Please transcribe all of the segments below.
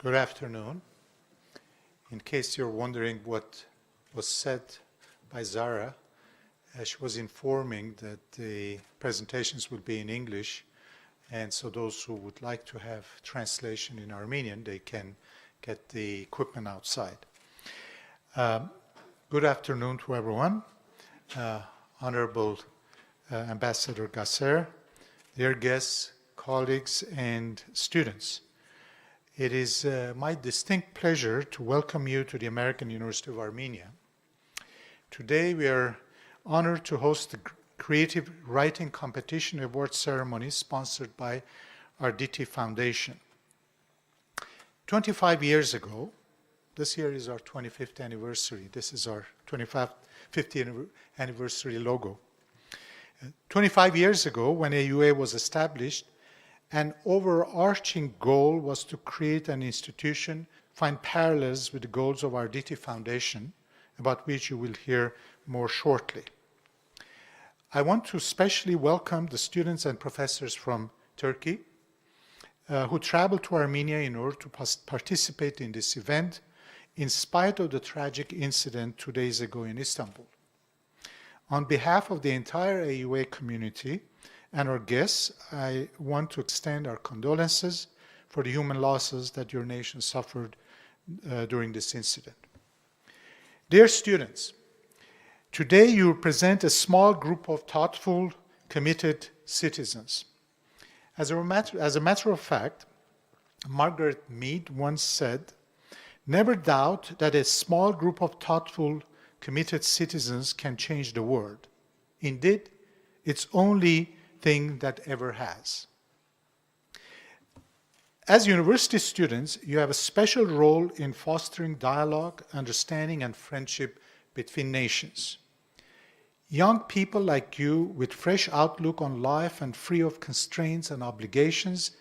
Good afternoon. In case you're wondering what was said by Zara, she was informing that the presentations will be in English, and so those who would like to have translation in Armenian, they can get the equipment outside. Good afternoon to everyone. Honorable Ambassador Gasser, dear guests, colleagues, and students. It is my distinct pleasure to welcome you to the American University of Armenia. Today we are honored to host the Creative Writing Competition Award ceremony sponsored by Arditi Foundation. 25 years ago, this year is our 25th anniversary. This is our 50th anniversary logo. 25 years ago, when AUA was established, an overarching goal was to create an institution, find parallels with the goals of Arditi Foundation, about which you will hear more shortly. I want to especially welcome the students and professors from Turkey who traveled to Armenia in order to participate in this event, in spite of the tragic incident 2 days ago in Istanbul. On behalf of the entire AUA community and our guests, I want to extend our condolences for the human losses that your nation suffered during this incident. Dear students, today you represent a small group of thoughtful, committed citizens. As a matter of fact, Margaret Mead once said, "Never doubt that a small group of thoughtful, committed citizens can change the world. Indeed, it's only thing that ever has." As university students, you have a special role in fostering dialogue, understanding, and friendship between nations. Young people like you, with fresh outlook on life and free of constraints and obligations,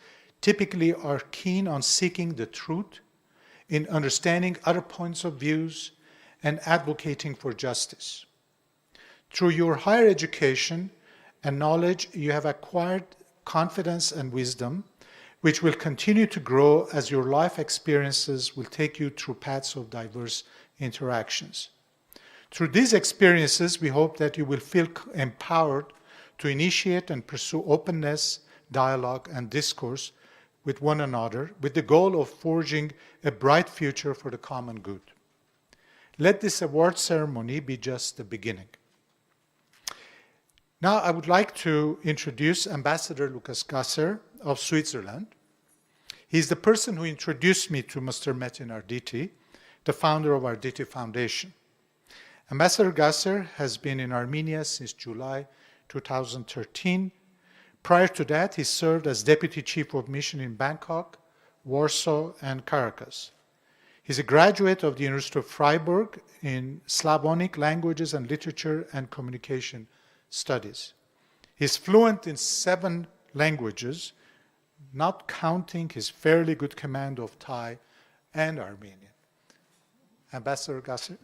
typically are keen on seeking the truth, in understanding other points of views, and advocating for justice. Through your higher education and knowledge, you have acquired confidence and wisdom, which will continue to grow as your life experiences will take you through paths of diverse interactions. Through these experiences, we hope that you will feel empowered to initiate and pursue openness, dialogue, and discourse with one another, with the goal of forging a bright future for the common good. Let this award ceremony be just the beginning. Now I would like to introduce Ambassador Lucas Gasser of Switzerland. He's the person who introduced me to Mr. Metin Arditi, the founder of Arditi Foundation. Ambassador Gasser has been in Armenia since July 2013. Prior to that, he served as Deputy Chief of Mission in Bangkok, Warsaw, and Caracas. He's a graduate of the University of Freiburg in Slavonic Languages and Literature and Communication Studies. He's fluent in 7 languages, not counting his fairly good command of Thai and Armenian. Ambassador Gasser.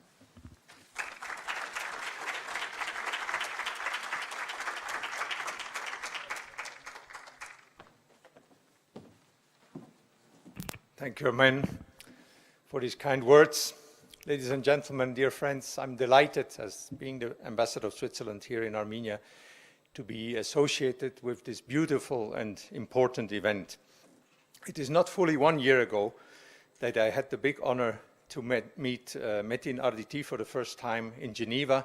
Thank you, Amen, for these kind words. Ladies and gentlemen, dear friends, I'm delighted, as being the ambassador of Switzerland here in Armenia, to be associated with this beautiful and important event. It is not fully 1 year ago that I had the big honor to meet Metin Arditi for the first time in Geneva.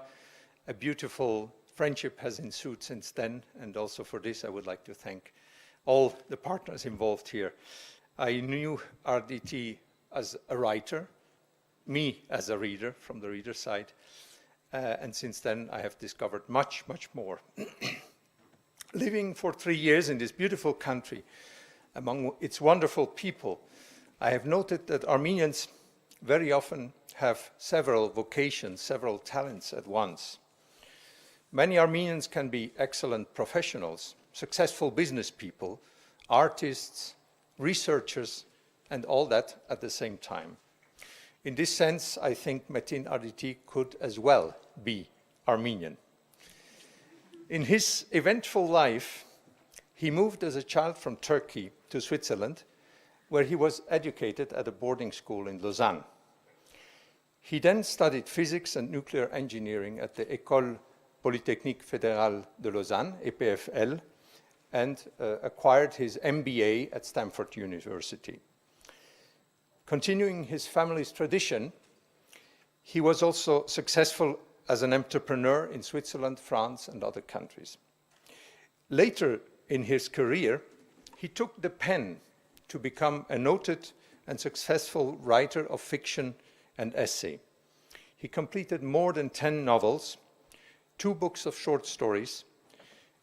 A beautiful friendship has ensued since then, and also for this I would like to thank all the partners involved here. I knew Arditi as a writer, me as a reader from the reader side, and since then I have discovered much, much more. Living for 3 years in this beautiful country, among its wonderful people, I have noted that Armenians very often have several vocations, several talents at once. Many Armenians can be excellent professionals, successful business people, artists, researchers, and all that at the same time. In this sense, I think Metin Arditi could as well be Armenian. In his eventful life, he moved as a child from Turkey to Switzerland where he was educated at a boarding school in Lausanne. He then studied physics and nuclear engineering at the École Polytechnique Fédérale de Lausanne, EPFL, and acquired his MBA at Stanford University. Continuing his family's tradition, he was also successful as an entrepreneur in Switzerland, France, and other countries. Later in his career, he took the pen to become a noted and successful writer of fiction and essay. He completed more than 10 novels, 2 books of short stories,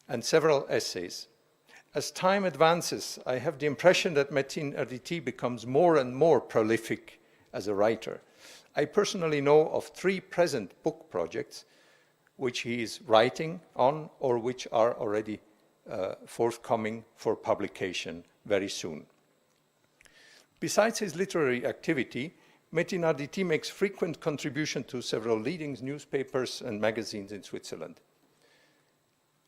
and several essays. As time advances, I have the impression that Metin Arditi becomes more and more prolific as a writer. I personally know of 3 present book projects which he is writing on or which are already forthcoming for publication very soon. Besides his literary activity, Metin Arditi makes frequent contribution to several leading newspapers and magazines in Switzerland.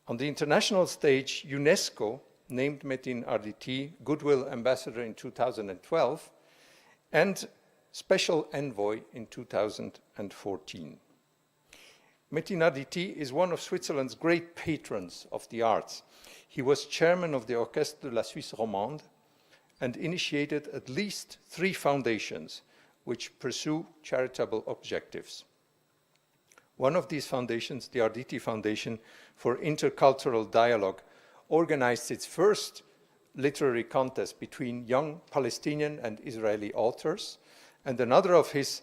On the international stage, UNESCO named Metin Arditi Goodwill Ambassador in 2012 and Special Envoy in 2014. Metin Arditi is one of Switzerland's great patrons of the arts. He was chairman of the Orchestre de la Suisse Romande and initiated at least 3 foundations which pursue charitable objectives. One of these foundations, the Arditi Foundation for Intercultural Dialogue, organized its first literary contest between young Palestinian and Israeli authors, and another of his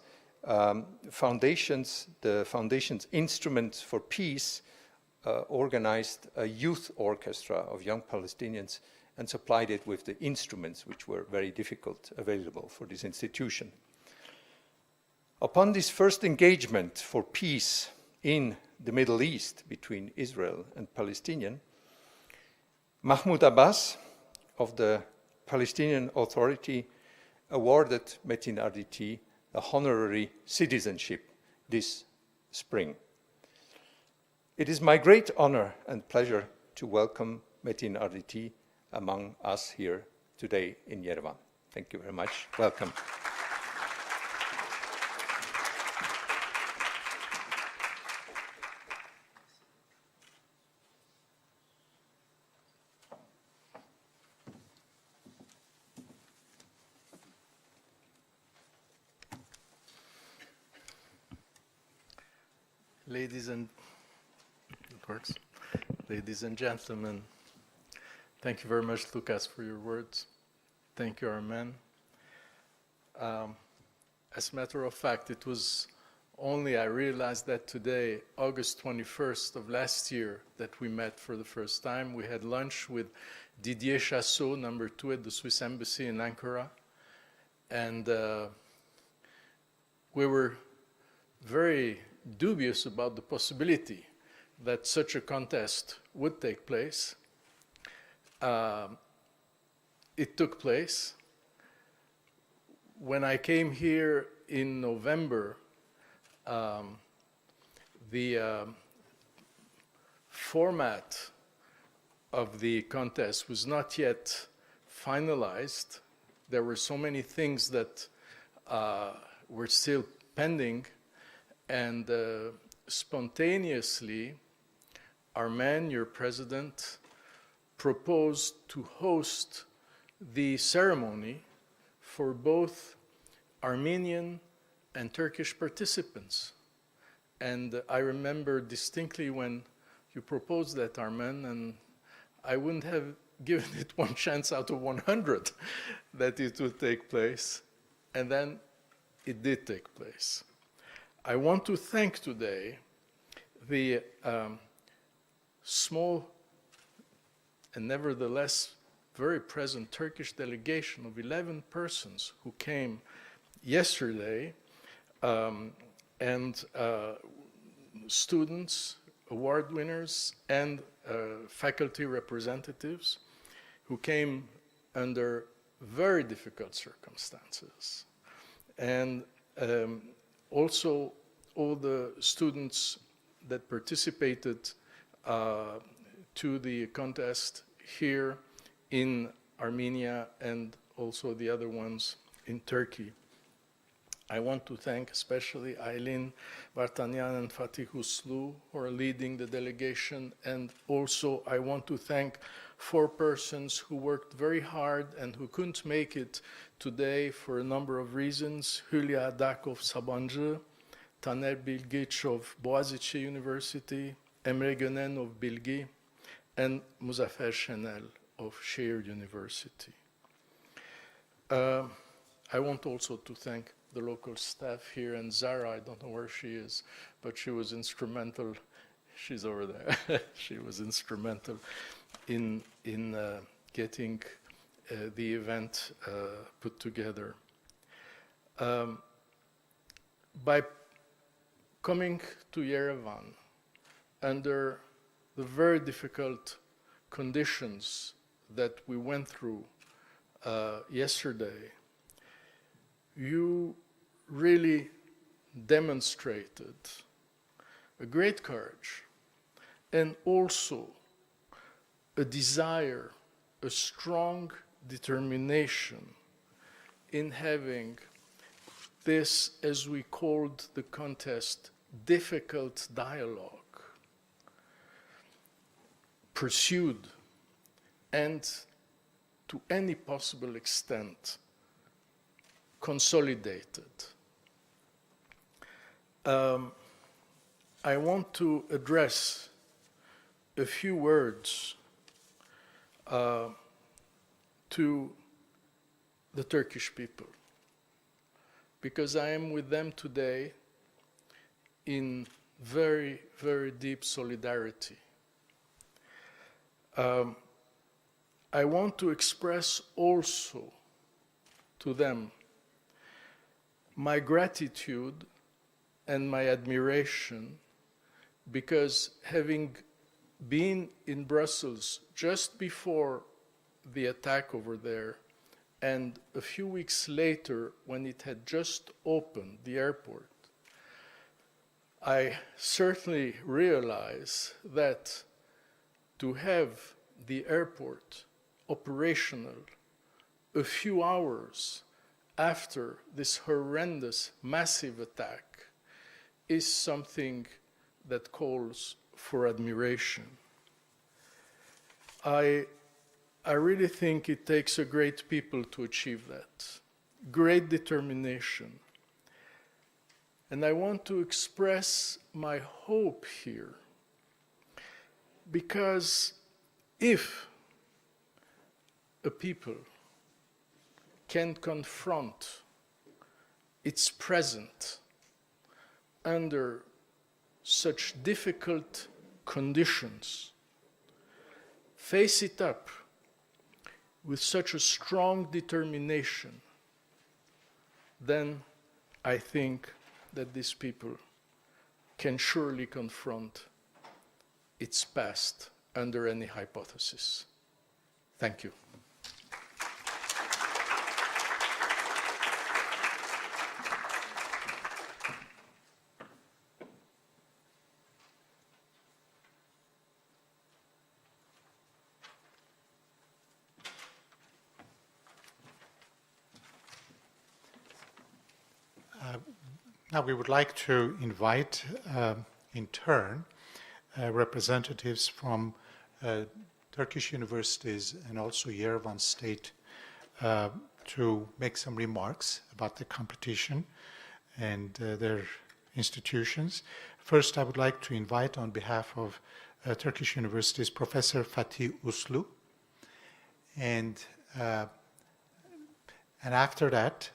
foundations, the Foundation's Instruments for Peace, organized a youth orchestra of young Palestinians and supplied it with the instruments which were very difficult available for this institution. Upon this first engagement for peace in the Middle East between Israel and Palestinians, Mahmoud Abbas of the Palestinian Authority awarded Metin Arditi a honorary citizenship this spring. It is my great honor and pleasure to welcome Metin Arditi among us here today in Yerevan. Thank you very much. Welcome. Ladies and gentlemen, thank you very much, Lucas, for your words. Thank you, Armen. As a matter of fact, it was only I realized that today, August 21st of last year, that we met for the first time. We had lunch with Didier Chassot, number 2 at the Swiss Embassy in Ankara. And we were very dubious about the possibility that such a contest would take place. It took place. When I came here in November, the format of the contest was not yet finalized. There were so many things that were still pending, and spontaneously, Armen, your president, proposed to host the ceremony for both Armenian and Turkish participants. And I remember distinctly when you proposed that, Armen, and I wouldn't have given it one chance out of 100 that it would take place. And then it did take place. I want to thank today the small and nevertheless very present Turkish delegation of 11 persons who came yesterday, and students, award winners, and faculty representatives who came under very difficult circumstances. And also all the students that participated to the contest here in Armenia and also the other ones in Turkey. I want to thank especially Aylin Vartanyan and Fatih Uslu who are leading the delegation, and also I want to thank 4 persons who worked very hard and who couldn't make it today for a number of reasons: Hülya Adakov Sabancı, Taner Bilgiç of Boğaziçi University, Emre Gönen of Bilgi, and Muzaffer Şenel of Şehir University. I want also to thank the local staff here, and Zara, I don't know where she is, but she was instrumental. She's over there. She was instrumental in getting the event put together. By coming to Yerevan under the very difficult conditions that we went through yesterday, you really demonstrated a great courage and also a desire, a strong determination in having this, as we called the contest, difficult dialogue pursued and to any possible extent consolidated. I want to address a few words to the Turkish people, because I am with them today in very, very deep solidarity. I want to express also to them my gratitude and my admiration, because having been in Brussels just before the attack over there, and a few weeks later when it had just opened, the airport, I certainly realize that to have the airport operational a few hours after this horrendous, massive attack is something that calls for admiration. I really think it takes a great people to achieve that, great determination. And I want to express my hope here, because if a people can confront its present under such difficult conditions, face it up with such a strong determination, then I think that these people can surely confront its past under any hypothesis. Thank you. Now we would like to invite, in turn, representatives from Turkish universities and also Yerevan State to make some remarks about the competition and their institutions. First, I would like to invite, on behalf of Turkish universities, Professor Fatih Uslu, and after that,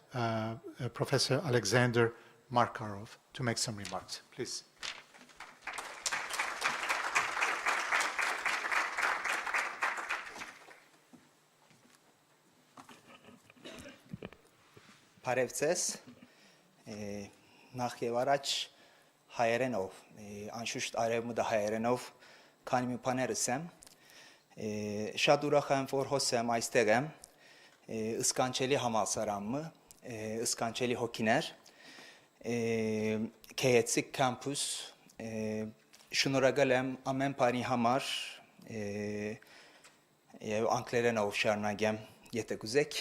Professor Alexander Markarov to make some remarks. Please. Բարևձեզ, նախ եւ առաջ հայերենով, անշուշտ արևմուտք հայերենով, քանի մի բաներս եմ, շատ ուրախ եմ, որ հոսեմ այստեղ եմ, ըսկանչելի համալսարանը, ըսկանչելի հոգիներ, Քեյեցիկ կամպուս, շնորհակալ եմ ամեն բանի համար, եւ անգլերենով շարունակեմ, եթե կուզեք,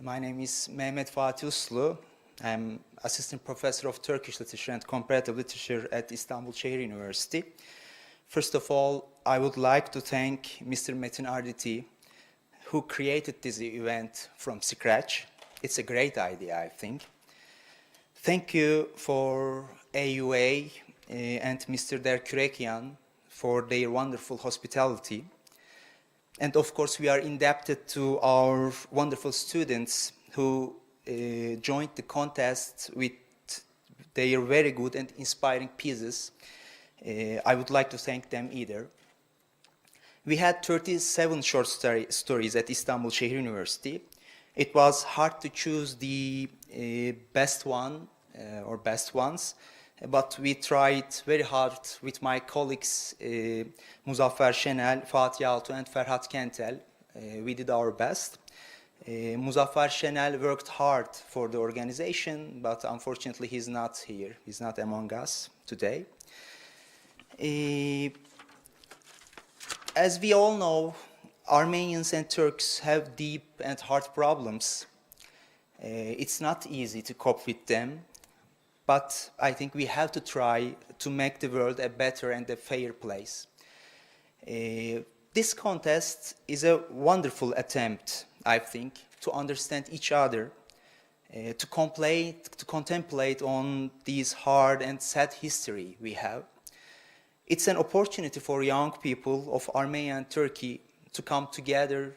My name is Mehmet Fatih Uslu. I'm assistant professor of Turkish literature and comparative literature at Istanbul Şehir University. First of all, I would like to thank Mr. Metin Arditi, who created this event from scratch. It's a great idea, I think. Thank you for AUA and Mr. Derkürekyan for their wonderful hospitality. And of course, we are indebted to our wonderful students who joined the contest with their very good and inspiring pieces. I would like to thank them either. We had 37 short stories at Istanbul Şehir University. It was hard to choose the best one or best ones, but we tried very hard with my colleagues Muzaffer Şenel, Fatih Altu, and Ferhat Kentel. We did our best. Muzaffer Şenel worked hard for the organization, but unfortunately he's not here. He's not among us today. As we all know, Armenians and Turks have deep and hard problems. It's not easy to cope with them. But I think we have to try to make the world a better and a fair place. This contest is a wonderful attempt, I think, to understand each other, to contemplate on this hard and sad history we have. It's an opportunity for young people of Armenia and Turkey to come together,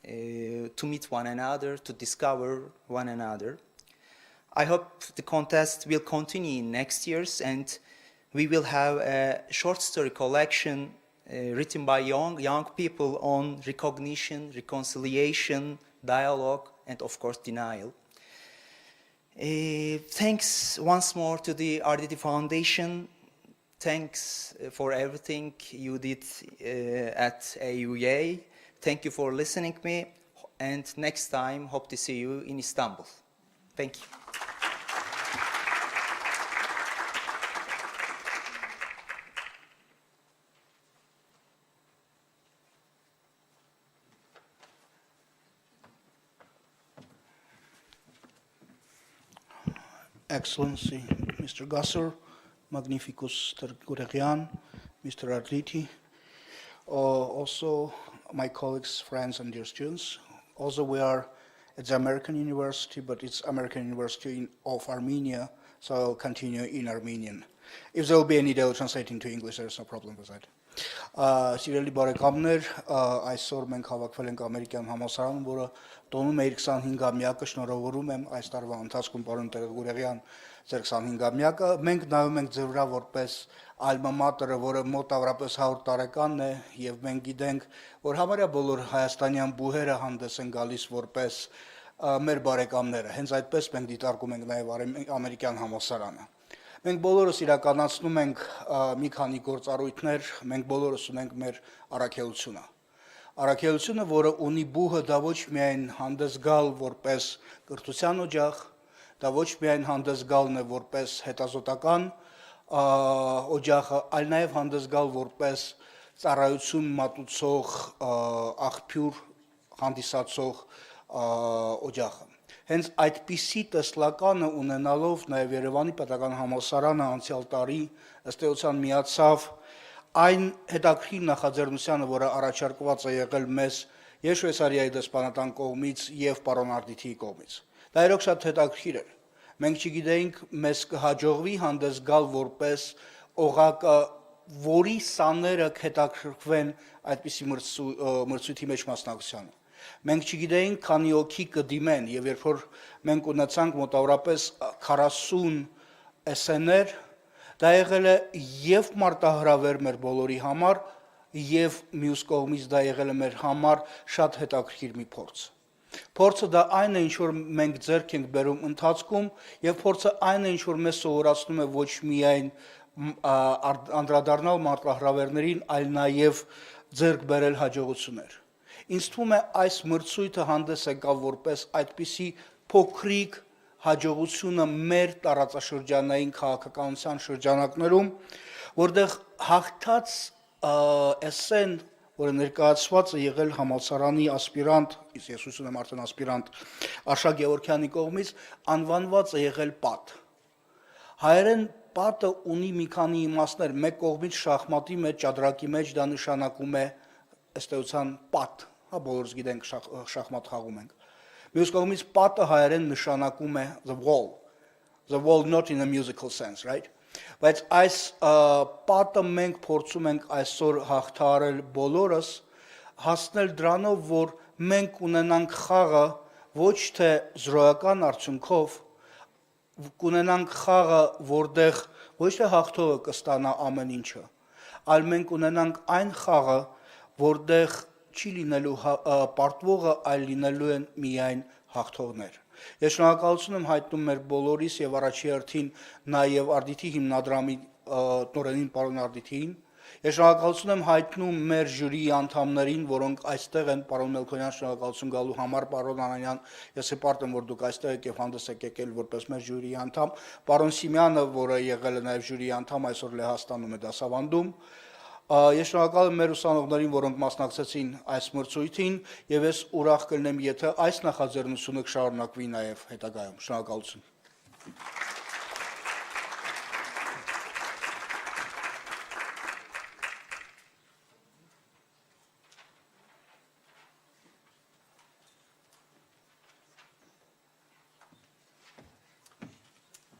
to meet one another, to discover one another. I hope the contest will continue in next years, and we will have a short story collection written by young people on recognition, reconciliation, dialogue, and of course denial. Thanks once more to the Arditi Foundation. Thanks for everything you did at AUA. Thank you for listening to me, and next time hope to see you in Istanbul. Thank you. Excellency, Mr. Gasser, Magnificus Terguregian, Mr. Arditi, also my colleagues, friends, and dear students. Also, we are at the American University, but it's American University of Armenia, so I'll continue in Armenian. If there will be any delay translating to English, there's no problem with that. Սիրելի բարեկամներ, այսօր մենք հավաքվել ենք ամերիկյան համալսարանում, որը տոնում է իր 25-ամյակը, շնորհավորում եմ այս տարվա ընթացքում պարոն Տերգուրեղյան ձեր 25-ամյակը։ Մենք նայում ենք ձեր վրա որպես alma mater-ը, որը մոտավորապես 100 տարեկանն է, եւ մենք գիտենք, որ համարյա բոլոր հայաստանյան բուհերը հանդես են գալիս որպես մեր բարեկամները։ Հենց այդպես մենք դիտարկում ենք նաեւ ամերիկյան համալսարանը։ Մենք բոլորս իրականացնում ենք մի քանի գործառույթներ, մենք բոլորս ունենք մեր առաքելությունը։ Առաքելությունը, որը ունի բուհը, դա ոչ միայն հանդես գալ որպես կրթության օջախ, դա ոչ միայն հանդես գալն է որպես հետազոտական օջախը, այլ նաև հանդես գալ որպես ծառայություն մատուցող աղբյուր հանդիսացող օջախը։ Հենց այդպիսի տեսլականը ունենալով նաև Երևանի պետական համալսարանը անցյալ տարի ըստ էության միացավ այն հետաքրքիր նախաձեռնությանը, որը առաջարկված է եղել մեզ եւ Շվեյցարիայի դեսպանատան կողմից եւ պարոն Arditi կողմից։ Դա իրոք շատ հետաքրքիր էր։ Մենք չգիտեինք մեզ կհաջողվի հանդես գալ որպես օղակը, որի սաները կհետաքրքրվեն այդպիսի մրցույթի մեջ մասնակցությանը։ Մենք չգիտեինք քանի օքի կդիմեն եւ երբ որ մենք ունեցանք մոտավորապես 40 SN-եր, դա եղել է եւ մարտահրավեր մեր բոլորի համար եւ մյուս կողմից դա եղել է մեր համար շատ հետաքրքիր մի փորձ։ Փորձը դա այն է, ինչ որ մենք ձեռք ենք բերում ընթացքում եւ փորձը այն է, ինչ որ մեզ սովորացնում է ոչ միայն անդրադառնալ մարտահրավերներին, այլ նաեւ ձեռք բերել հաջողություններ։ Ինձ թվում է այս մրցույթը հանդես եկավ որպես այդպիսի փոքրիկ հաջողությունը մեր տարածաշրջանային քաղաքականության շրջանակներում, որտեղ հաղթած էսսեն, որը ներկայացված է եղել համալսարանի ասպիրանտ, իսկ ես ուսում եմ արդեն ասպիրանտ Արշակ Գևորգյանի կողմից, անվանված է եղել պատ։ Հայերեն պատը ունի մի քանի իմաստներ, մեկ կողմից շախմատի մեջ, ճադրակի մեջ դա նշանակում է ըստ էության պատ, հա բոլորս գիտենք շախմատ խաղում ենք։ Մյուս կողմից պատը հայերեն նշանակում է the wall not in a musical sense, right? Բայց այս պատը մենք փորձում ենք այսօր հաղթահարել բոլորս, հասնել դրանով, որ մենք ունենանք խաղը ոչ թե զրոյական արդյունքով, կունենանք խաղը, որտեղ ոչ թե հաղթողը կստանա ամեն ինչը, այլ մենք ունենանք այն խաղը, որտեղ չի լինելու պարտվողը, այլ լինելու են միայն հաղթողներ։ Ես շնորհակալություն եմ հայտնում մեր բոլորիս եւ առաջի հերթին նաեւ Arditi հիմնադրամի տնօրենին պարոն Arditi-ին։ Ես շնորհակալություն եմ հայտնում մեր ժյուրիի անդամներին, որոնք այստեղ են, պարոն Մելքոնյան, շնորհակալություն գալու համար, պարոն Անանյան, ես հպարտ եմ, որ դուք այստեղ եք եւ հանդես եք եկել որպես մեր ժյուրիի անդամ, պարոն Սիմյանը, որը եղել է նաեւ ժյուրիի անդամ, այսօր Լեհաստանում է դասավանդում։ Ես շնորհակալ եմ մեր ուսանողներին, որոնք մասնակցեցին այս մրցույթին, եւ ես ուրախ կլինեմ, եթե այս նախաձեռնությունը կշարունակվի նաեւ հետագայում։ Շնորհակալություն։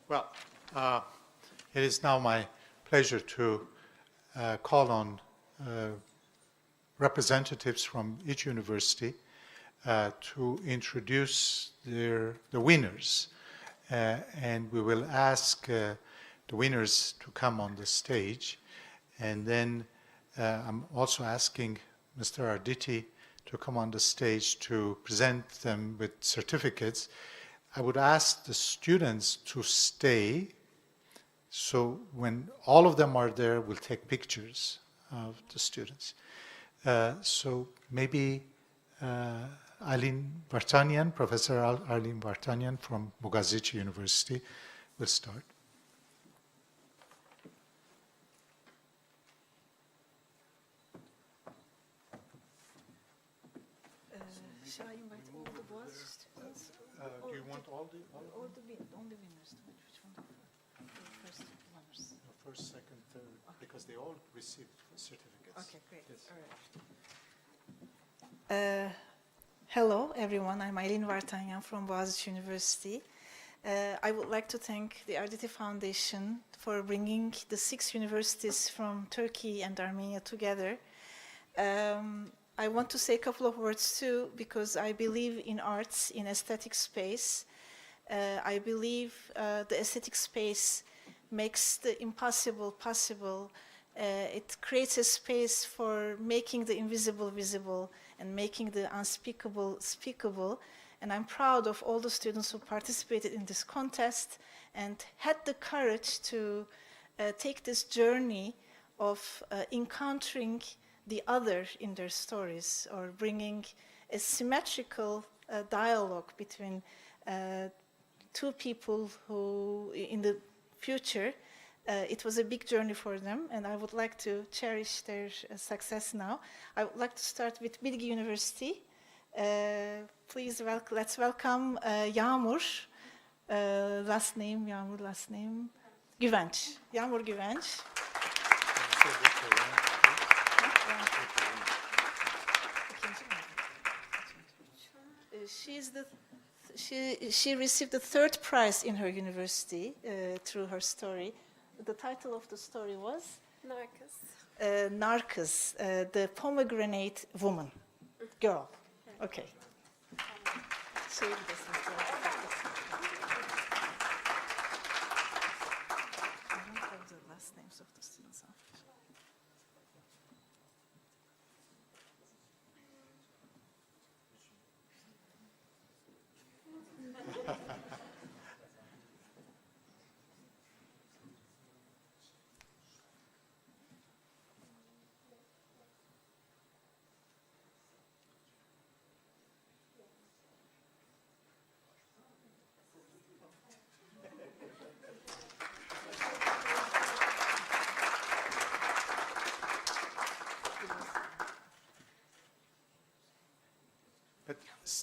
Well, it is now my pleasure to call on representatives from each university to introduce the winners. And we will ask the winners to come on the stage. And then I'm also asking Mr. Arditi to come on the stage to present them with certificates. I would ask the students to stay, so when all of them are there, we'll take pictures of the students. So maybe Arlene Vartanian, Professor Arlene Vartanian from Bogazici University will start. Shall I invite all the boys students? Do you want all the Or only winners? Which one? The first winners. first, second, third, because they all received certificates. Okay, great. Yes. All right. Hello, everyone. I'm Aylin Vartanyan from Boğaziçi University. I would like to thank the Arditi Foundation for bringing the 6 universities from Turkey and Armenia together. I want to say a couple of words too, because I believe in arts, in aesthetic space. I believe the aesthetic space makes the impossible possible. It creates a space for making the invisible visible and making the unspeakable speakable. And I'm proud of all the students who participated in this contest and had the courage to take this journey of encountering the other in their stories, or bringing a symmetrical dialogue between two people who, in the future, it was a big journey for them, and I would like to cherish their success now. I would like to start with Bilgi University. Please, let's welcome Yağmur. Last name, Yağmur, last name, Güvenç. Yağmur Güvenç. She received the 3rd prize in her university through her story. The title of the story was? Narcos. Narcos, the pomegranate woman, girl. Okay. I don't have the last names of the students.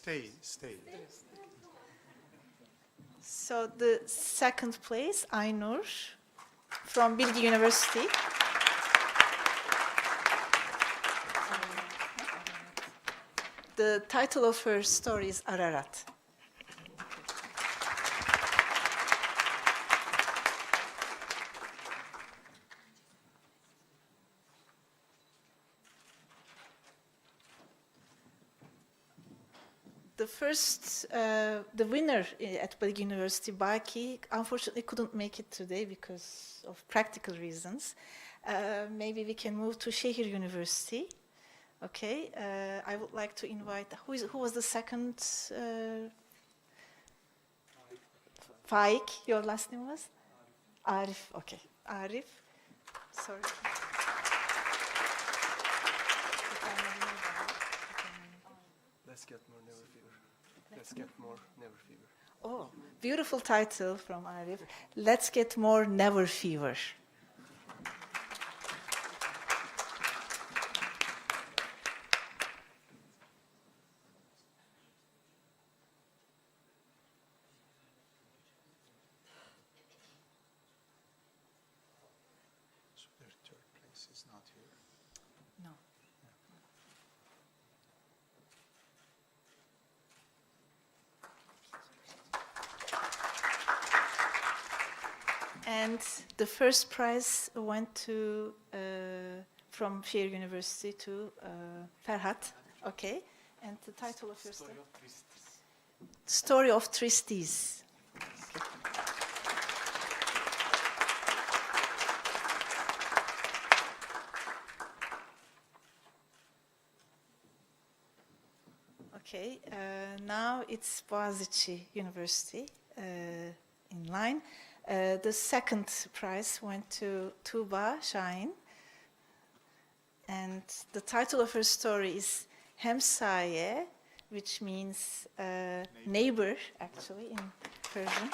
Stay. So the second place, Aynur from Bilgi University. The title of her story is Ararat. The winner at Bilgi University, Baki, unfortunately couldn't make it today because of practical reasons. Maybe we can move to Şehir University. Okay, I would like to invite, who was the second? Faik, your last name was? Arif, okay. Arif, sorry. Let's get more never fever. Let's get more never fever. Oh, beautiful title from Arif. Let's get more never fever. So their third place is not here. No. And the first prize went to from Şehir University to Ferhat. Okay. And the title of your story? Story of Tristes. Okay, now it's Boğaziçi University in line. The second prize went to Tuğba Şahin. And the title of her story is Hemsaye, which means neighbor, actually, in Persian.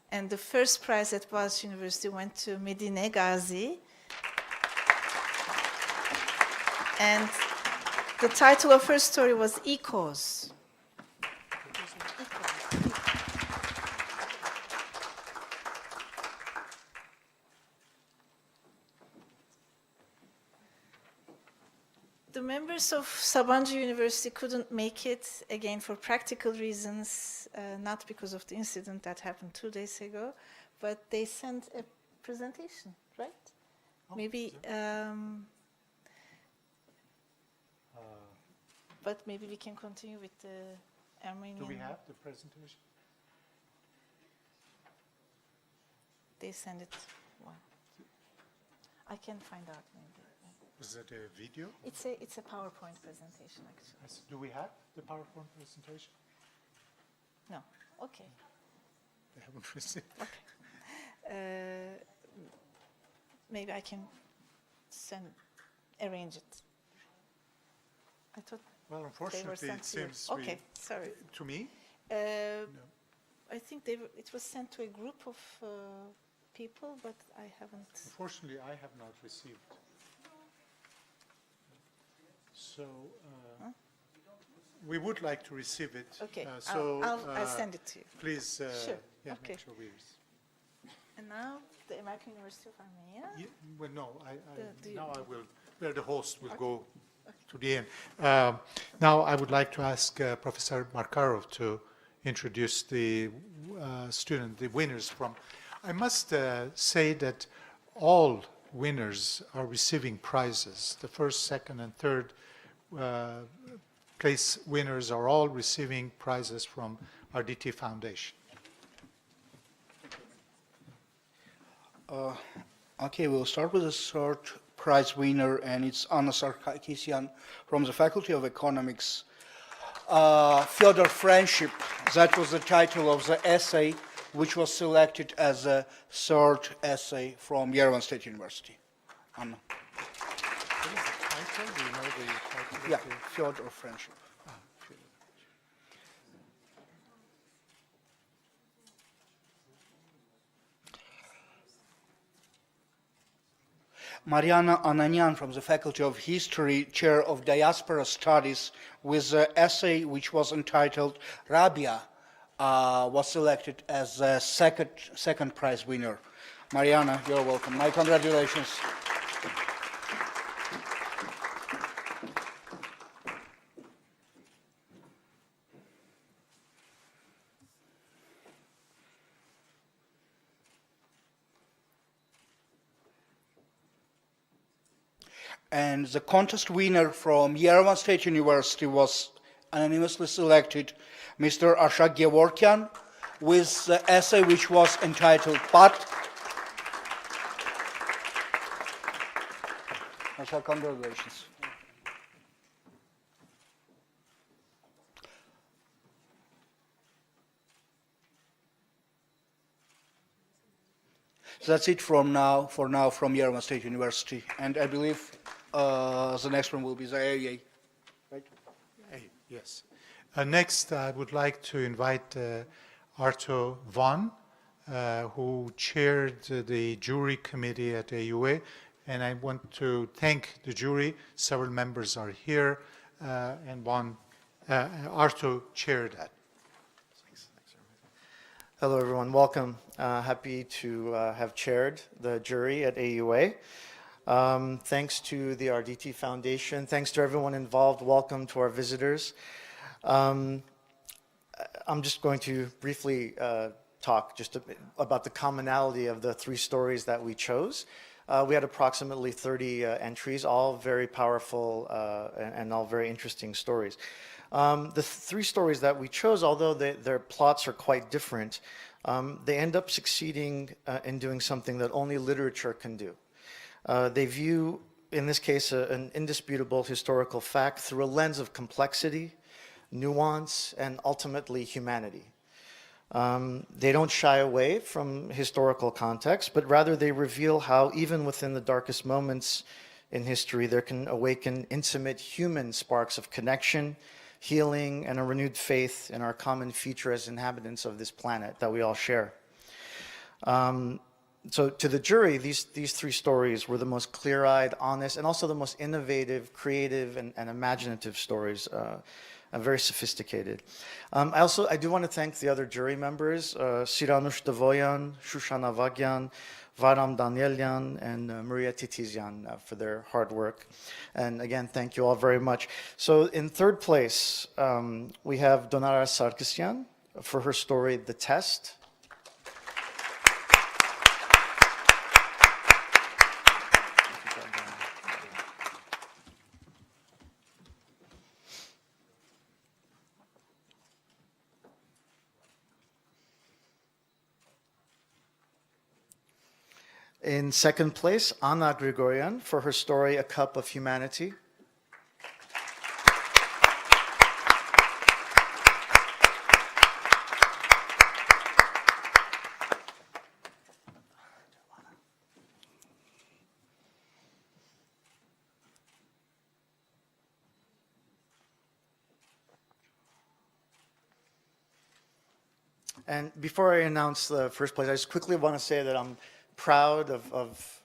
And the first prize at Boğaziçi University went to Medine Gazi. And the title of her story was Echoes. The members of Sabancı University couldn't make it, again, for practical reasons, not because of the incident that happened 2 days ago, but they sent a presentation, right? Maybe, but maybe we can continue with the Armenian. Do we have the presentation? They send it. One. I can find out maybe. Is it a video? It's a PowerPoint presentation actually. Yes. Do we have the PowerPoint presentation? No. Okay. They haven't received. Maybe I can arrange it. I thought Well, they were unfortunately, sent it to you. seems Okay, sorry. to me. I think it was sent to a group of people, but I haven't. Unfortunately, I have not received. So we would like to receive it. Okay, so I'll send it to you. please, Sure, yeah, okay. make sure we receive. And now the American University of Armenia. Yeah, well, no, The- now I will. Where the host will go to the end. Now I would like to ask Professor Markarov to introduce the student, the winners from. I must say that all winners are receiving prizes. The first, second, and third place winners are all receiving prizes from Arditi Foundation. Okay, we'll start with the third prize winner, and it's Anna Sarkisyan from the Faculty of Economics. Fyodor Friendship, that was the title of the essay, which was selected as a third essay from Yerevan State University. Anna. What is the title? title? Do you know the title? of Yeah, the- Fjord of Friendship. Mariana Ananyan from the Faculty of History, Chair of Diaspora Studies, with an essay which was entitled Rabia, was selected as the second prize winner. Mariana, you're welcome. My congratulations. And the contest winner from Yerevan State University was anonymously selected, Mr. Ashak Gevorkyan, with the essay which was entitled But. Ashak, congratulations. So that's it for now from Yerevan State University. And I believe the next one will be the AIA, right? Hey, yes. Next, I would like to invite Arto Von, who chaired the jury committee at AUA, and I want to thank the jury. Several members are here, and Arto chaired that. Hello, everyone. Welcome. Happy to have chaired the jury at AUA. Thanks to the Arditi Foundation. Thanks to everyone involved. Welcome to our visitors. I'm just going to briefly talk just about the commonality of the three stories that we chose. We had approximately 30 entries, all very powerful and all very interesting stories. The three stories that we chose, although their plots are quite different, they end up succeeding in doing something that only literature can do. They view, in this case, an indisputable historical fact through a lens of complexity, nuance, and ultimately humanity. They don't shy away from historical context, but rather they reveal how even within the darkest moments in history, there can awaken intimate human sparks of connection, healing, and a renewed faith in our common future as inhabitants of this planet that we all share. So to the jury, these three stories were the most clear-eyed, honest, and also the most innovative, creative, and imaginative stories, and very sophisticated. I do want to thank the other jury members, Siranush Devoyan, Shushana Vagyan, Varam Danielyan, and Maria Titizian for their hard work. And again, thank you all very much. So in third place, we have Donara Sarkisyan for her story, The Test. In second place, Anna Grigorian for her story, A Cup of Humanity. And before I announce the first place, I just quickly want to say that I'm proud of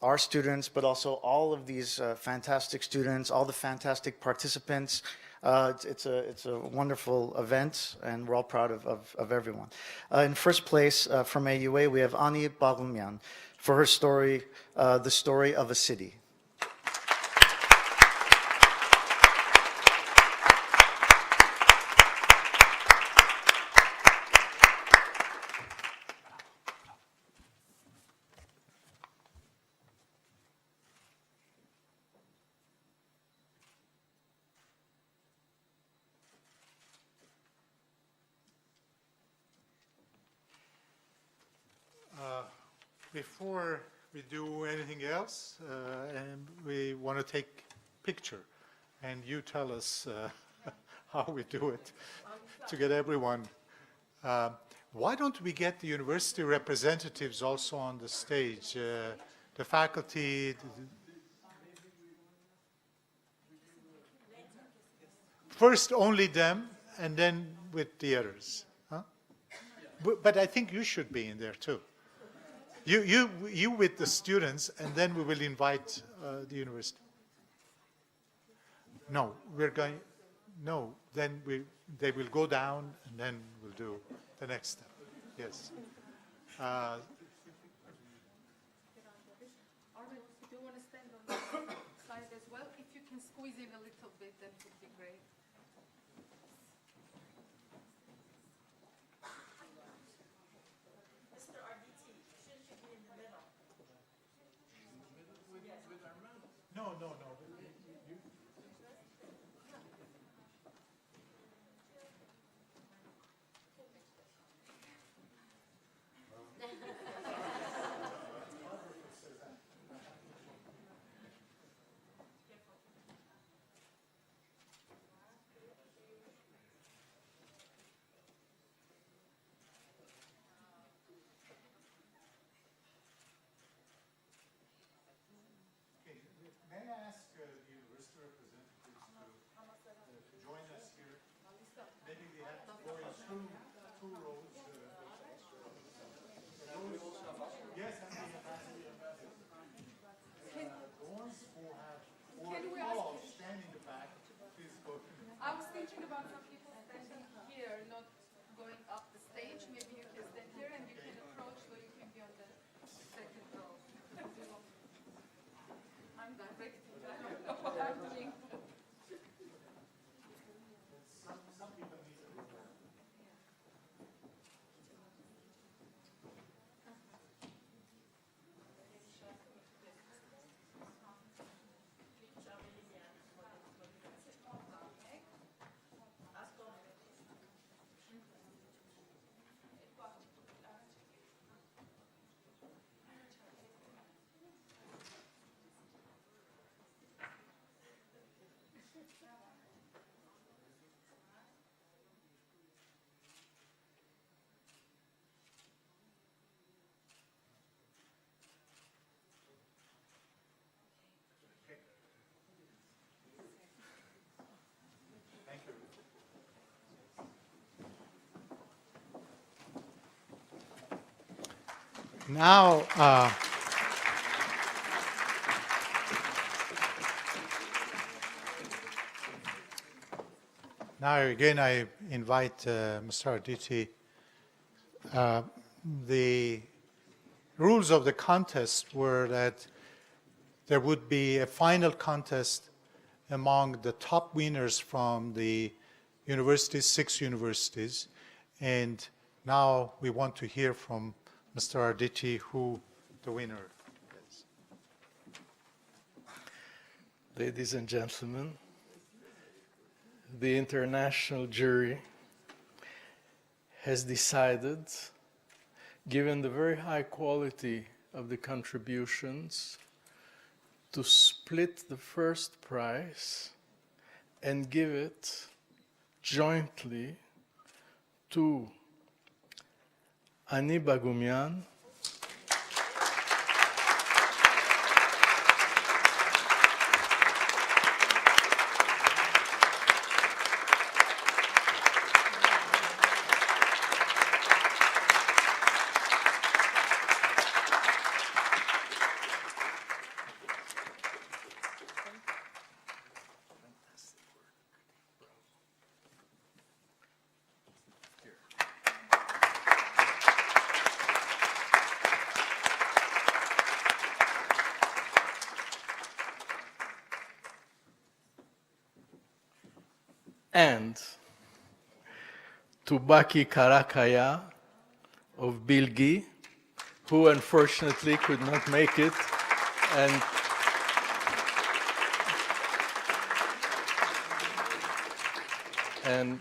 our students, but also all of these fantastic students, all the fantastic participants. It's a wonderful event, and we're all proud of everyone. In first place, from AUA, we have Ani Bagumyan for her story, The Story of a City. Before we do anything else, and we want to take picture, and you tell us how we do it to get everyone. Why don't we get the university representatives also on the stage? The faculty. First only them, and then with the others. Huh? But I think you should be in there too. You with the students, and then we will invite the university. No, we're going. No, then they will go down, and then we'll do the next step. Yes. Armin, do you want to stand on the side as well? If you can squeeze in a little bit, that would be great. Mr. Arditi, shouldn't you be in the middle? No, no, no. May I ask the university representatives to join us here? Maybe we have to go in two rows. Yes, and the ambassador. The ones who have or stand in the back, please go. I was thinking about some people standing here, not going up the stage. Maybe you can stand here and you can approach, so you can be on the second row. I'm directing. I don't know what I'm doing. Now, now again, I invite Mr. Arditi. The rules of the contest were that there would be a final contest among the top winners from the universities, 6 universities, and now we want to hear from Mr. Arditi who the winner is. Ladies and gentlemen, the international jury has decided, given the very high quality of the contributions, to split the first prize and give it jointly to Ani Bagumyan, and to Baki Karakaya of Bilgi, who unfortunately could not make it, and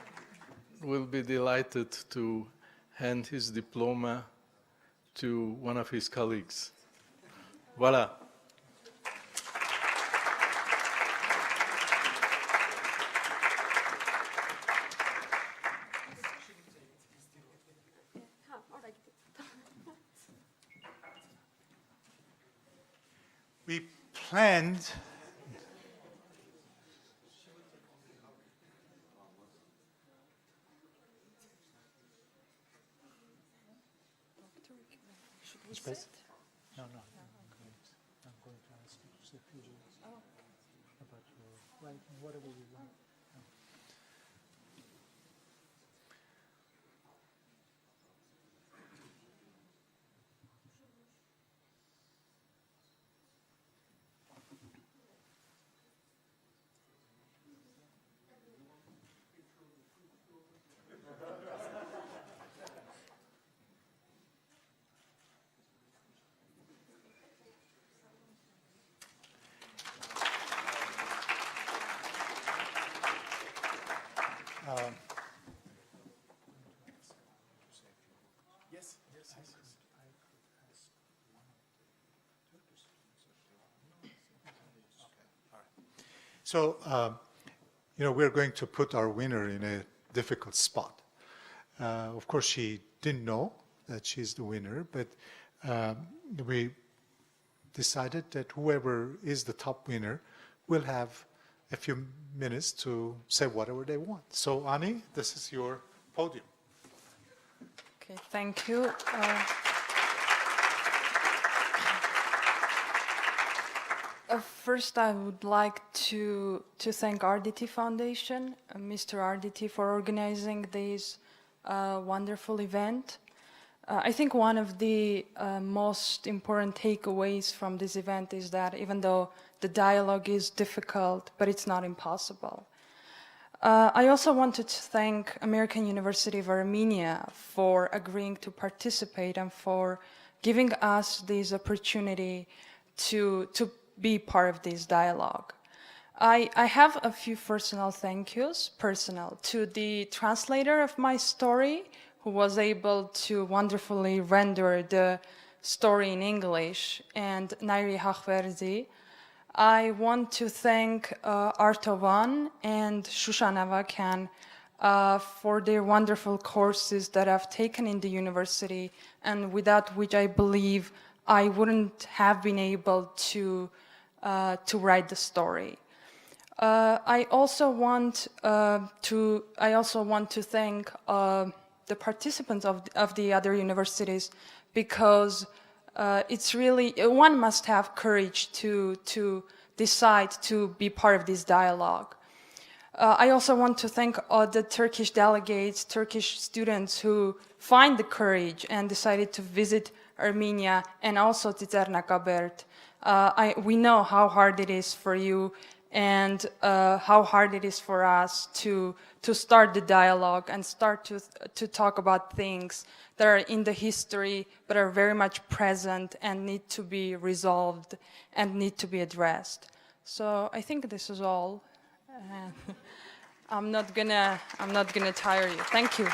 will be delighted to hand his diploma to one of his colleagues. Voilà. We planned Space? No, no. I'm going to ask you to say a few words about your writing, whatever you want. So, we're going to put our winner in a difficult spot. Of course, she didn't know that she's the winner, but we decided that whoever is the top winner will have a few minutes to say whatever they want. So, Ani, this is your podium. Okay, thank you. First, I would like to thank Arditi Foundation, Mr. Arditi, for organizing this wonderful event. I think one of the most important takeaways from this event is that even though the dialogue is difficult, but it's not impossible. I also wanted to thank American University of Armenia for agreeing to participate and for giving us this opportunity to be part of this dialogue. I have a few personal thank yous, to the translator of my story, who was able to wonderfully render the story in English, and Nairi Hakhverdi. I want to thank Artovan and Shushanavakan for their wonderful courses that I've taken in the university, and without which I believe I wouldn't have been able to write the story. I also want to thank the participants of the other universities, because it's really, one must have courage to decide to be part of this dialogue. I also want to thank all the Turkish delegates, Turkish students who find the courage and decided to visit Armenia, and also Tizernakabert. We know how hard it is for you, and how hard it is for us to start the dialogue and start to talk about things that are in the history but are very much present and need to be resolved and need to be addressed. So I think this is all. I'm not gonna tire you. Thank you.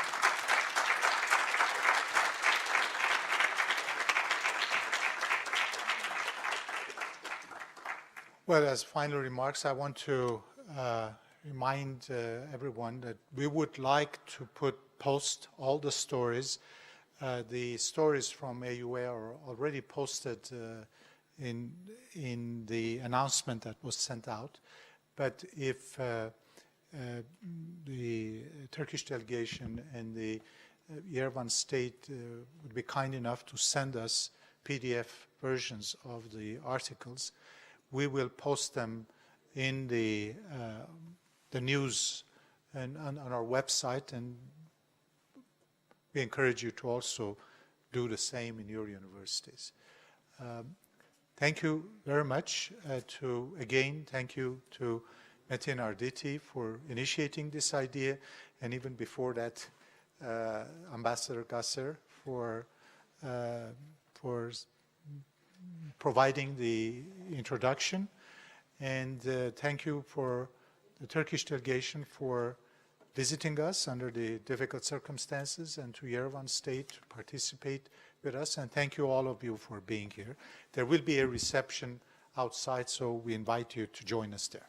Well, as final remarks, I want to remind everyone that we would like to post all the stories. The stories from AUA are already posted in the announcement that was sent out. But if the Turkish delegation and the Yerevan state would be kind enough to send us PDF versions of the articles, we will post them in the news and on our website, and we encourage you to also do the same in your universities. Thank you very much. Thank you to Metin Arditi for initiating this idea, and even before that, Ambassador Gasser for providing the introduction, and thank you for the Turkish delegation for visiting us under the difficult circumstances, and to Yerevan State to participate with us, and thank you all of you for being here. There will be a reception outside, so we invite you to join us there.